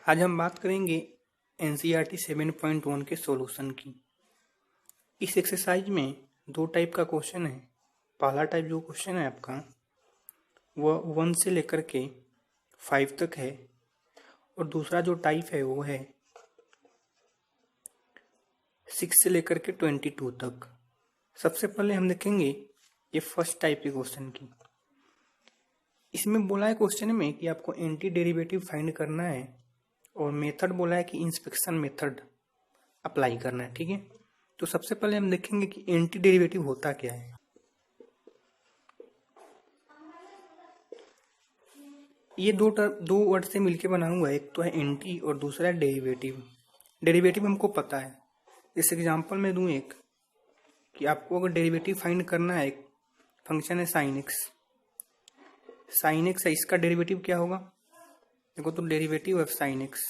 आज हम बात करेंगे एनसीईआरटी 7.1 के सॉल्यूशन की। इस एक्सरसाइज में दो टाइप का क्वेश्चन है। पहला टाइप जो क्वेश्चन है आपका वह 1 से लेकर के 5 तक है और दूसरा जो टाइप है वो है 6 से लेकर के 22 तक। सबसे पहले हम देखेंगे ये फर्स्ट टाइप के क्वेश्चन की। इसमें बोला है क्वेश्चन में कि आपको एंटी डेरिवेटिव फाइंड करना है और मेथड बोला है कि इंस्पेक्शन मेथड अप्लाई करना है। ठीक है, तो सबसे पहले हम देखेंगे कि एंटी डेरिवेटिव होता क्या है। ये दो वर्ड से मिलके बना हुआ है, एक तो है एंटी और दूसरा है डेरिवेटिव। डेरिवेटिव हमको पता है। इस एग्जांपल में दूं एक कि आपको अगर डेरिवेटिव फाइंड करना है, एक फंक्शन है साइन एक्स। साइन एक्स है, इसका डेरिवेटिव क्या होगा? देखो तो derivative of sine x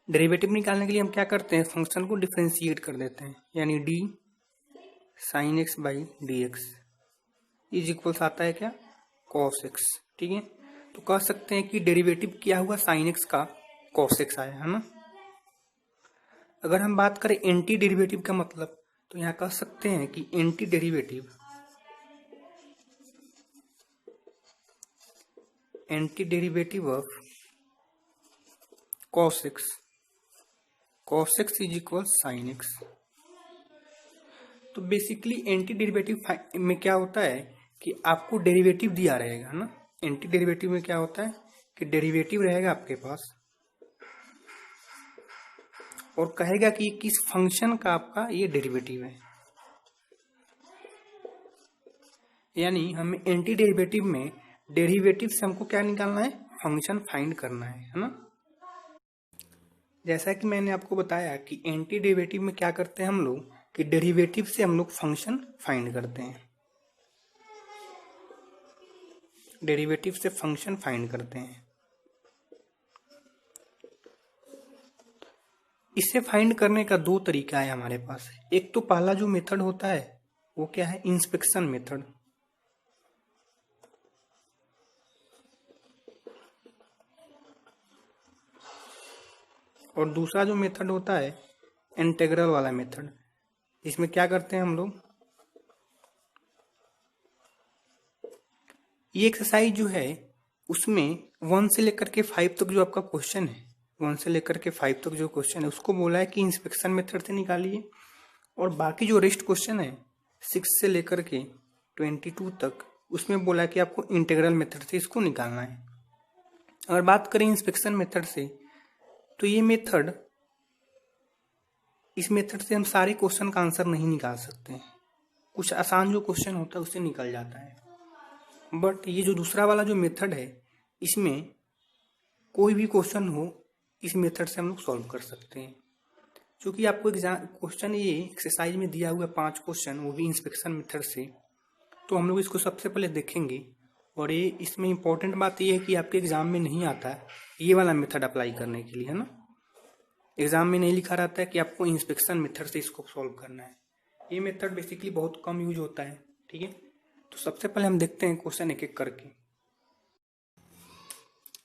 derivative निकालने के लिए हम क्या करते हैं, फंक्शन को डिफरेंशिएट कर देते हैं, यानी D sine x by d x is equals आता है क्या, कॉस एक्स। ठीक है, तो कह सकते हैं कि डेरिवेटिव क्या हुआ, साइन एक्स का कॉस एक्स आया है ना। अगर हम बात करें एंटी डेरिवेटिव का मतलब, तो यहां कह सकते हैं कि anti derivative of cos x is equal sine x. तो बेसिकली एंटी डेरिवेटिव में क्या होता है कि आपको डेरिवेटिव दिया रहेगा ना। एंटी डेरिवेटिव में क्या होता है कि डेरिवेटिव रहेगा आपके पास और कहेगा कि किस फंक्शन का आपका ये डेरिवेटिव है। यानी हमें एंटी डेरिवेटिव में डेरिवेटिव से हमको क्या निकालना है, फंक्शन फाइंड करना है ना। जैसा कि मैंने आपको बताया कि एंटी डेरिवेटिव में क्या करते हैं हम लोग कि डेरिवेटिव से हम लोग फंक्शन फाइंड करते हैं। डेरिवेटिव से फंक्शन फाइंड करते हैं। इसे फाइंड करने का दो तरीका है हमारे पास। एक तो पहला जो मेथड होता है वो क्या है, इंस्पेक्शन मेथड। और दूसरा जो मेथड होता है इंटीग्रल वाला मेथड। इसमें क्या करते हैं हम लोग, ये एक्सरसाइज जो है उसमें 1 से लेकर के 5 तक जो आपका क्वेश्चन है, 1 से लेकर के 5 तक जो क्वेश्चन है उसको बोला है कि इंस्पेक्शन मेथड से निकालिए। और बाकी जो रेस्ट क्वेश्चन है 6 से लेकर के 22 तक उसमें बोला है कि आपको इंटीग्रल मेथड से इसको निकालना है। अगर बात करें इंस्पेक्शन मेथड से, तो ये मेथड, इस मेथड से हम सारे क्वेश्चन का आंसर नहीं निकाल सकते हैं। कुछ आसान जो क्वेश्चन होता है उससे निकल जाता है। बट ये जो दूसरा वाला जो मेथड है, इसमें कोई भी क्वेश्चन हो इस मेथड से हम लोग सॉल्व कर सकते हैं। क्योंकि आपको एग्जाम क्वेश्चन ये एक्सरसाइज में दिया हुआ 5 क्वेश्चन, वो भी इंस्पेक्शन मेथड से, तो हम लोग इसको सबसे पहले देखेंगे। और ये इसमें इंपॉर्टेंट बात ये है कि आपके एग्जाम में नहीं आता है ये वाला मेथड अप्लाई करने के लिए, है ना। एग्जाम में नहीं लिखा रहता है कि आपको इंस्पेक्शन मेथड से इसको सॉल्व करना है। ये मेथड बेसिकली बहुत कम यूज होता है। ठीक है, तो सबसे पहले हम देखते हैं क्वेश्चन एक एक करके।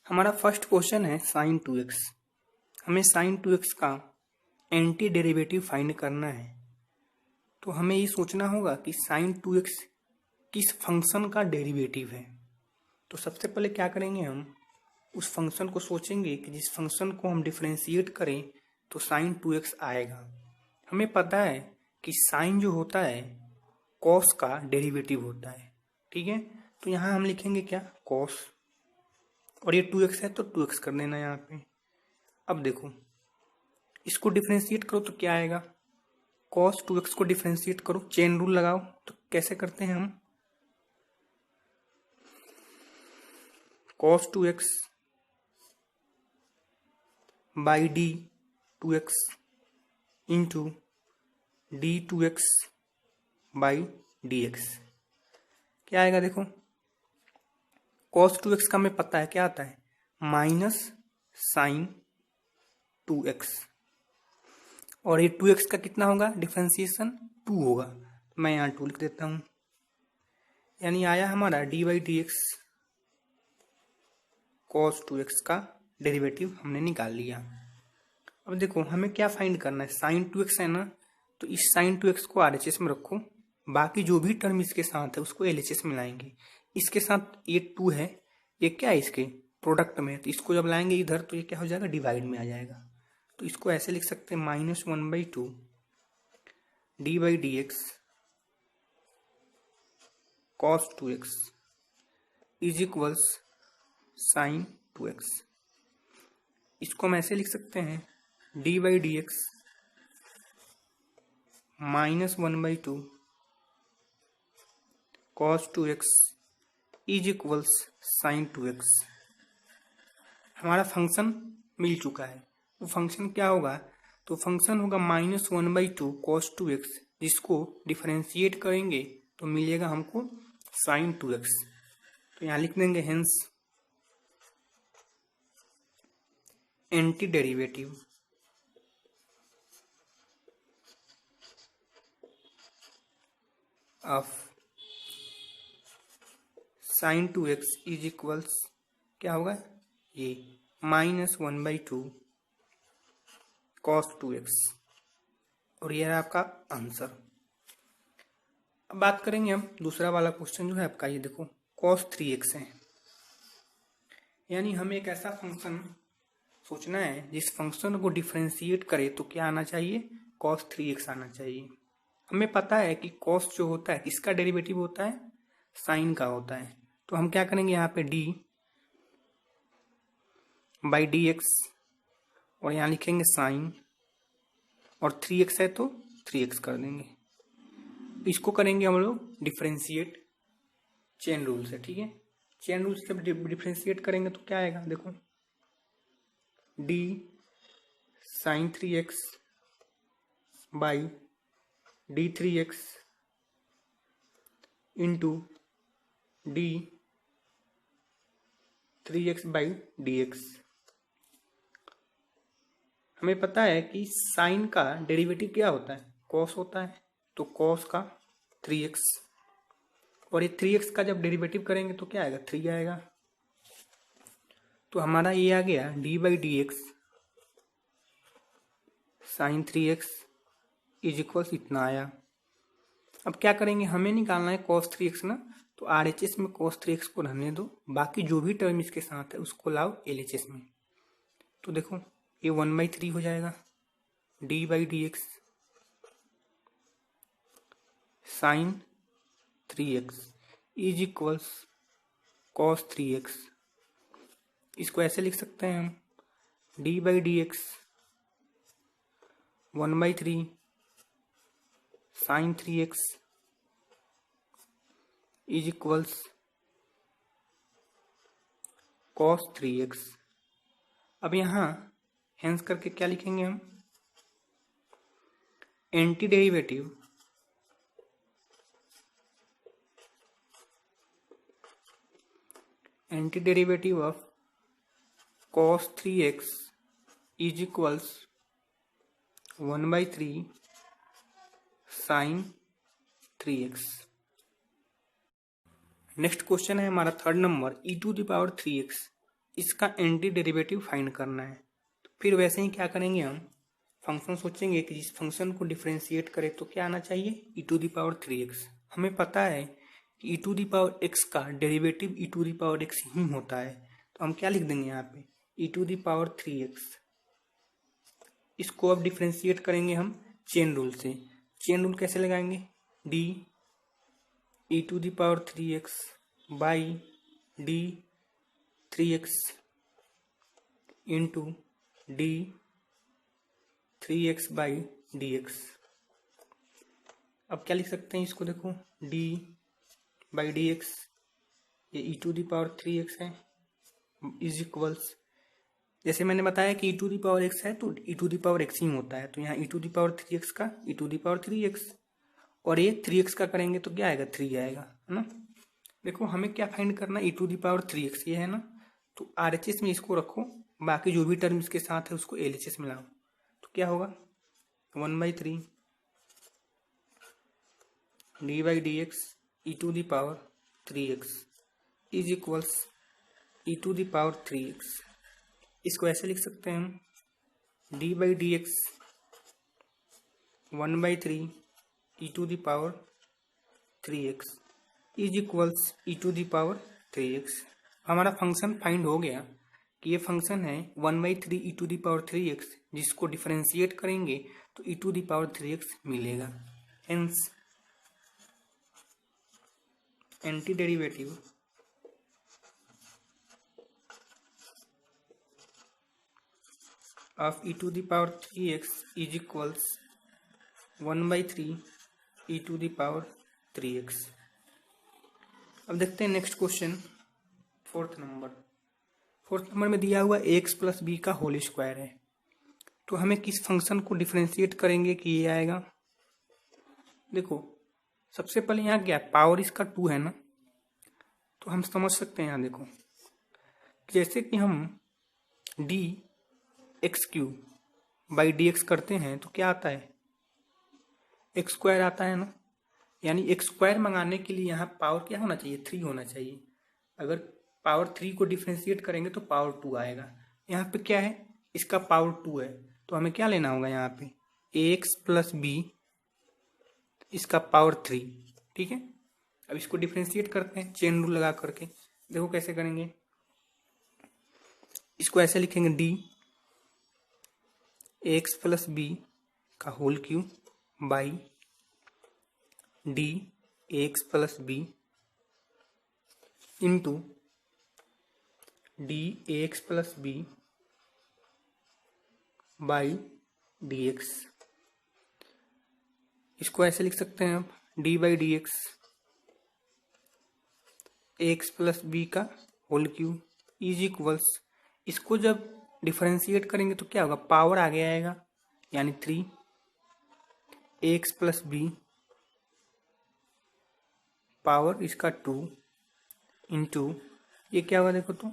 हमारा फर्स्ट क्वेश्चन है साइन 2x। हमें साइन 2x का एंटी डेरिवेटिव फाइंड करना है। तो हमें ये सोचना होगा कि साइन 2x किस फंक्शन का डेरिवेटिव है। तो सबसे पहले क्या करेंगे, हम उस फंक्शन को सोचेंगे कि जिस फंक्शन को हम डिफरेंशिएट करें तो साइन 2x आएगा। हमें पता है कि साइन जो होता है कॉस का डेरिवेटिव होता है। ठीक है, तो यहाँ हम लिखेंगे क्या, कॉस, और ये 2x है तो 2x कर देना यहाँ पे। अब देखो इसको डिफरेंशिएट करो तो क्या आएगा, कॉस 2x को डिफरेंशिएट करो, चेन रूल लगाओ। तो कैसे करते हैं हम, cos 2x by D 2x into D 2x by d x क्या आएगा। देखो कॉस 2x का हमें पता है क्या आता है, माइनस साइन 2x, और ये 2x का कितना होगा डिफरेंशिएशन 2 होगा। मैं यहाँ 2 लिख देता हूँ। यानी आया हमारा D by d x cos 2x का डेरिवेटिव हमने निकाल लिया। अब देखो हमें क्या फाइंड करना है, साइन 2x है ना, तो इस साइन 2x को RHS में रखो, बाकी जो भी टर्म इसके साथ है उसको LHS में लाएंगे। इसके साथ ये 2 है, ये क्या है इसके प्रोडक्ट में, तो इसको जब लाएंगे इधर तो ये क्या हो जाएगा, डिवाइड में आ जाएगा। तो इसको ऐसे लिख सकते हैं -1/2 d by d x cos 2x is equals sine 2x। इसको हम ऐसे लिख सकते हैं d by d x -1/2 cos 2x is equals sine 2x। हमारा फंक्शन मिल चुका है। वो फंक्शन क्या होगा, तो फंक्शन होगा -1/2 कॉस 2x, जिसको डिफरेंशिएट करेंगे तो मिलेगा हमको साइन 2x। तो यहाँ लिख देंगे hence anti derivative of sine 2x is equals क्या होगा, ये -1/2 कॉस 2x, और यह है आपका आंसर। अब बात करेंगे हम दूसरा वाला क्वेश्चन जो है आपका, ये देखो कॉस 3x है। यानी हमें एक ऐसा फंक्शन सोचना है जिस फंक्शन को डिफरेंशिएट करे तो क्या आना चाहिए, कॉस 3x आना चाहिए। हमें पता है कि कॉस जो होता है किसका डेरिवेटिव होता है, साइन का होता है। तो हम क्या करेंगे यहाँ पे डी बाई डी एक्स, और यहाँ लिखेंगे साइन, और 3x है तो 3x कर देंगे। इसको करेंगे हम लोग डिफरेंशिएट चेन रूल से, ठीक है। चेन रूल से जब डिफरेंशिएट करेंगे तो क्या आएगा, देखो d sine 3x by d 3x into d 3x by d x. हमें पता है कि साइन का डेरिवेटिव क्या होता है, कॉस होता है, तो कॉस का 3x, और ये 3x का जब डेरिवेटिव करेंगे तो क्या आएगा, 3 आएगा। तो हमारा ये आ गया d by d x sine 3x is equals इतना आया। अब क्या करेंगे, हमें निकालना है cos 3x ना, तो RHS में cos 3x को रहने दो, बाकी जो भी टर्म इसके साथ है उसको लाओ LHS में। तो देखो ये 1/3 हो जाएगा d by d x sine 3x is equals cos 3x। इसको ऐसे लिख सकते हैं हम d by d x 1/3 sine 3x is equals cos 3x। अब यहाँ हेंस करके क्या लिखेंगे हम, anti derivative of cos 3x is equals 1/3 sine 3x। Next question है हमारा 3rd नंबर e⁻3x। इसका एंटी डेरिवेटिव फाइंड करना है। तो फिर वैसे ही क्या करेंगे, हम फंक्शन सोचेंगे कि जिस फंक्शन को डिफरेंशिएट करे तो क्या आना चाहिए, e⁻3x। हमें पता है कि e⁻x का डेरिवेटिव e⁻x ही होता है, तो हम क्या लिख देंगे यहाँ पे e⁻3x। इसको अब डिफरेंशिएट करेंगे हम चेन रूल से। चेन रूल कैसे लगाएंगे, D e⁻3x by d 3x into d 3x by d x. अब क्या लिख सकते हैं इसको, देखो डी बाई डी एक्स, ये e⁻3x है, इज इक्वल्स, जैसे मैंने बताया कि e⁻x है तो e⁻x ही होता है, तो यहाँ e⁻3x का e⁻3x, और ये 3x का करेंगे तो क्या आएगा, 3 आएगा, है ना। देखो हमें क्या फाइंड करना, e⁻3x ये है ना, तो RHS में इसको रखो, बाकी जो भी टर्म इसके साथ है उसको LHS में लाओ, तो क्या होगा 1/3 d by d x e⁻3x 3x is equals e to the power 3x। इसको ऐसे लिख सकते हैं हम d by d x 1/3 e to the power 3x is equals e to the power 3x। हमारा फंक्शन फाइंड हो गया कि ये फंक्शन है 1/3 e to the power 3x, जिसको डिफरेंशिएट करेंगे तो ई टू द पावर 3x मिलेगा। Hence anti derivative of e to the power 3x is equals 1/3 e to the power 3x। अब देखते हैं नेक्स्ट क्वेश्चन, फोर्थ नंबर में दिया हुआ एक्स प्लस बी का होल स्क्वायर है। तो हमें किस फंक्शन को डिफरेंशिएट करेंगे कि ये आएगा। देखो सबसे पहले यहाँ क्या पावर इसका 2 है ना, तो हम समझ सकते हैं यहाँ देखो जैसे कि हम D x cube by d x करते हैं तो क्या आता है एक्स स्क्वायर आता है ना। यानी एक्स स्क्वायर मंगाने के लिए यहाँ पावर क्या होना चाहिए 3 होना चाहिए। अगर पावर 3 को डिफरेंशिएट करेंगे तो पावर 2 आएगा। यहाँ पे क्या है इसका पावर 2 है, तो हमें क्या लेना होगा यहाँ पे एक्स प्लस बी इसका पावर 3। ठीक है, अब इसको डिफरेंशिएट करते हैं चेन रूल लगा करके। देखो कैसे करेंगे, इसको ऐसे लिखेंगे डी एक्स प्लस बी का whole cube by d x plus b into d x plus b by d x. इसको ऐसे लिख सकते हैं आप d by d x plus b का होल क्यूब इज इक्वल्स, इसको जब डिफरेंशिएट करेंगे तो क्या होगा पावर आगे आएगा यानी 3 एक्स प्लस बी पावर इसका 2 इंटू ये क्या होगा देखो तो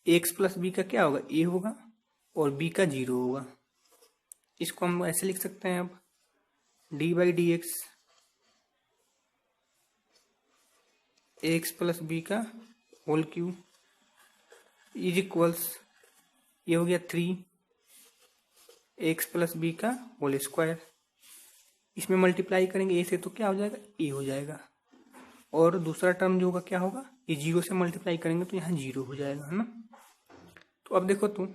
एक्स प्लस बी का क्या होगा ए होगा और बी का 0 होगा। इसको हम ऐसे लिख सकते हैं अब d by d x plus b का होल क्यूब इज इक्वल्स ये हो गया 3 एक्स प्लस बी का होल स्क्वायर। इसमें मल्टीप्लाई करेंगे ए से तो क्या हो जाएगा ए हो जाएगा, और दूसरा टर्म जो होगा क्या होगा ये 0 से मल्टीप्लाई करेंगे तो यहाँ 0 हो जाएगा है ना। तो अब देखो तुम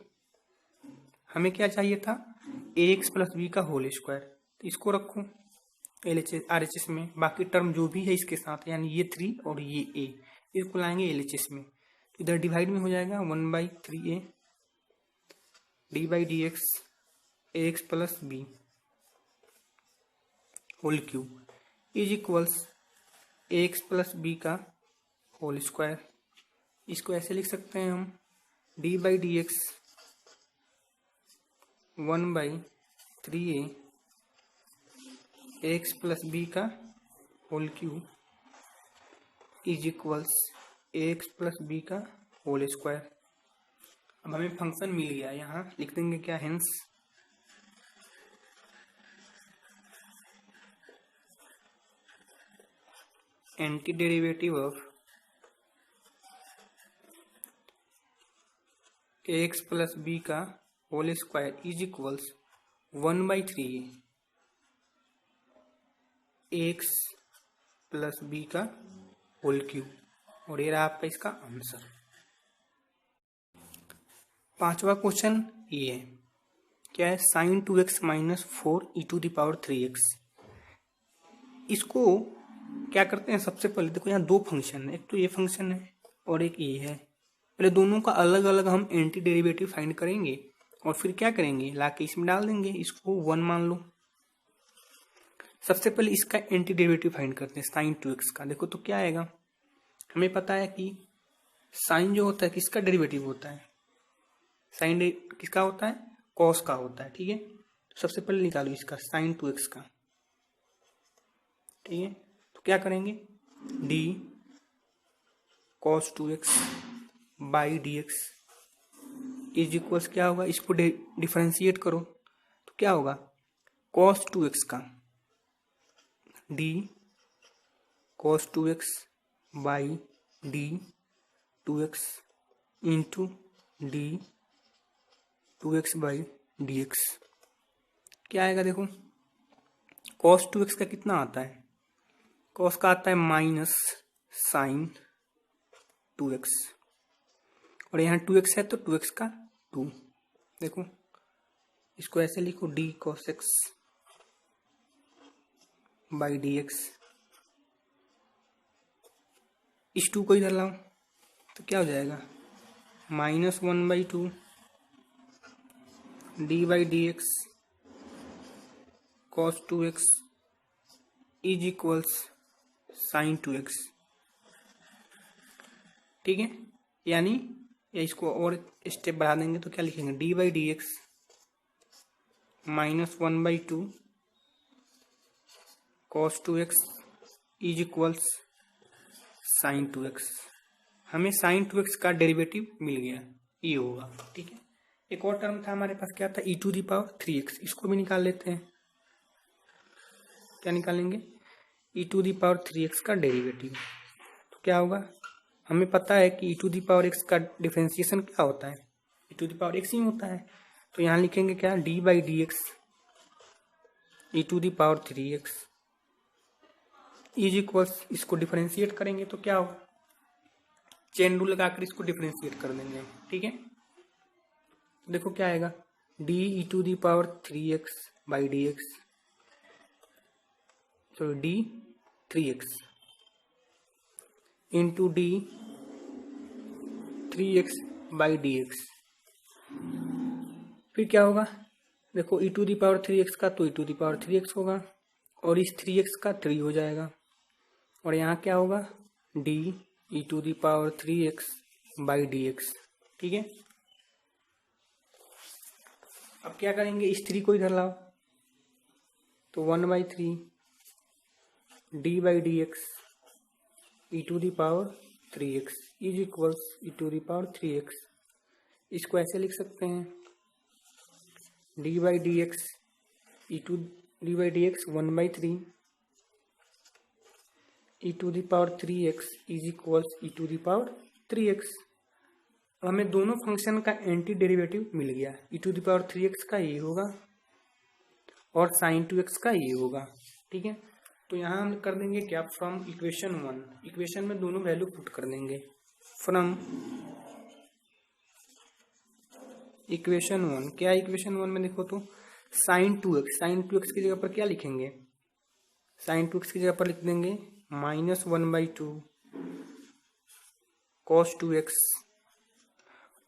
हमें क्या चाहिए था ए एक्स प्लस बी का होल स्क्वायर, तो इसको रखो RHS में, बाकी टर्म जो भी है इसके साथ यानी ये 3 और ये a इसको लाएंगे LHS में, तो इधर डिवाइड में हो जाएगा 1/3a d by d x plus b whole cube is equals x plus b का होल स्क्वायर। इसको ऐसे लिख सकते हैं हम d by d x 1/3a x plus b का whole cube is equals x plus b का whole square. अब हमें फंक्शन मिल गया, यहाँ लिख देंगे क्या hence anti derivative of x plus b का whole square is equals 1/3 x plus b का होल क्यूब, और ये रहा आपका इसका आंसर। पांचवा क्वेश्चन ये है क्या है sine 2x minus 4 e to the power 3x। इसको क्या करते हैं सबसे पहले देखो यहाँ दो फंक्शन है, एक तो ये फंक्शन है और एक ये है। पहले दोनों का अलग अलग हम एंटी डेरिवेटिव फाइंड करेंगे और फिर क्या करेंगे लाके इसमें डाल देंगे, इसको 1 मान लो। सबसे पहले इसका एंटी डेरिवेटिव फाइंड करते हैं साइन 2x का। देखो तो क्या आएगा, हमें पता है कि साइन जो होता है किसका डेरिवेटिव होता है, साइन किसका होता है कॉस का होता है। ठीक है, तो सबसे पहले निकालो इसका साइन 2x का। ठीक है, तो क्या करेंगे D cos 2x by d x is equals क्या होगा, इसको डिफरेंशिएट करो तो क्या होगा कॉस 2x का D cos 2x by D 2x into D 2x by d x. क्या आएगा देखो, कॉस 2x का कितना आता है, कॉस का आता है माइनस साइन 2x, और यहाँ 2x है तो 2x का 2। देखो इसको ऐसे लिखो, D cos x by d x. इस 2 को इधर लाओ तो क्या हो जाएगा, -1/2 d by d x cos 2x is equals sine 2x। ठीक है, यानी या इसको और स्टेप बढ़ा देंगे तो क्या लिखेंगे, d by d x -1/2 cos 2x is equals sine 2x। हमें साइन 2x का डेरिवेटिव मिल गया, ये होगा। ठीक है, एक और टर्म था हमारे पास, क्या था, e⁻3x। इसको भी निकाल लेते हैं। क्या निकालेंगे, e⁻3x का डेरिवेटिव। तो क्या होगा, हमें पता है कि e⁻x का डिफरेंशिएशन क्या होता है, e⁻x ही होता है। तो यहाँ लिखेंगे क्या, D by d x e⁻3x is equals, इसको डिफरेंशिएट करेंगे तो क्या होगा, चेन रूल लगाकर इसको डिफरेंशिएट कर देंगे। ठीक है, देखो क्या आएगा, D e⁻3x by d x, sorry D 3x into d 3x by d x. फिर क्या होगा, देखो e⁻3x का तो e⁻3x होगा, और इस 3x का 3 हो जाएगा, और यहाँ क्या होगा, D e⁻3x by d x. ठीक है, अब क्या करेंगे, इस 3 को इधर लाओ तो 1/3 d by d x e⁻3x is equals e⁻3x। इसको ऐसे लिख सकते हैं, d by d x 1/3 e⁻3x is equals e⁻3x। हमें दोनों फंक्शन का एंटी डेरिवेटिव मिल गया, e⁻3x का ये होगा और साइन 2x का ये होगा। ठीक है, तो यहाँ हम कर देंगे क्या, फ्रॉम इक्वेशन 1, इक्वेशन में दोनों वैल्यू पुट कर देंगे। फ्रॉम इक्वेशन 1, क्या इक्वेशन 1 में देखो तो साइन 2x की जगह पर क्या लिखेंगे, साइन 2x की जगह पर लिख देंगे -1/2 cos 2x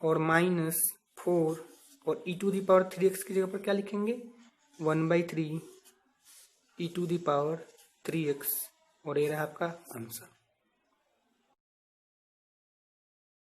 और -4, और e⁻3x की जगह पर क्या लिखेंगे, 1/3 e⁻3x, और ये रहा आपका आंसर।